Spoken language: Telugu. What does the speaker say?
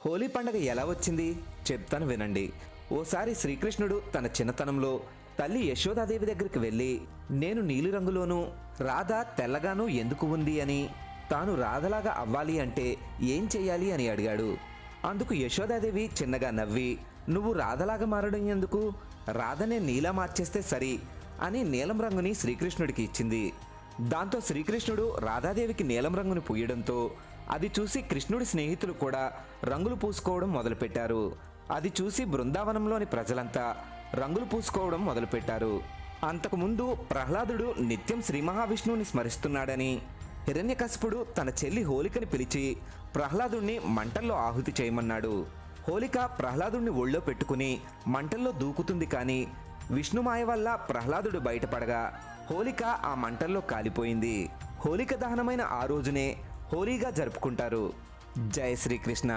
హోలీ పండగ ఎలా వచ్చింది చెప్తాను వినండి. ఓసారి శ్రీకృష్ణుడు తన చిన్నతనంలో తల్లి యశోదాదేవి దగ్గరికి వెళ్ళి, నేను నీలిరంగులోనూ రాధ తెల్లగానూ ఎందుకు ఉంది అని, తాను రాధలాగా అవ్వాలి అంటే ఏం చెయ్యాలి అని అడిగాడు. అందుకు యశోదాదేవి చిన్నగా నవ్వి, నువ్వు రాధలాగా మారడం ఎందుకు, రాధనే నీలా మార్చేస్తే సరి అని నీలం రంగుని శ్రీకృష్ణుడికి ఇచ్చింది. దాంతో శ్రీకృష్ణుడు రాధాదేవికి నీలం రంగుని పూయడంతో అది చూసి కృష్ణుడి స్నేహితులు కూడా రంగులు పూసుకోవడం మొదలుపెట్టారు. అది చూసి బృందావనంలోని ప్రజలంతా రంగులు పూసుకోవడం మొదలుపెట్టారు. అంతకుముందు ప్రహ్లాదుడు నిత్యం శ్రీ మహావిష్ణువుని స్మరిస్తున్నాడని హిరణ్యకశిపుడు తన చెల్లి హోలికని పిలిచి ప్రహ్లాదుణ్ణి మంటల్లో ఆహుతి చేయమన్నాడు. హోలిక ప్రహ్లాదుణ్ణి ఒళ్ళో పెట్టుకుని మంటల్లో దూకుతుంది, కానీ విష్ణుమాయ వల్ల ప్రహ్లాదుడు బయటపడగా హోలిక ఆ మంటల్లో కాలిపోయింది. హోలిక దహనమైన ఆ రోజునే హోలీగా జరుపుకుంటారు. జై శ్రీకృష్ణ.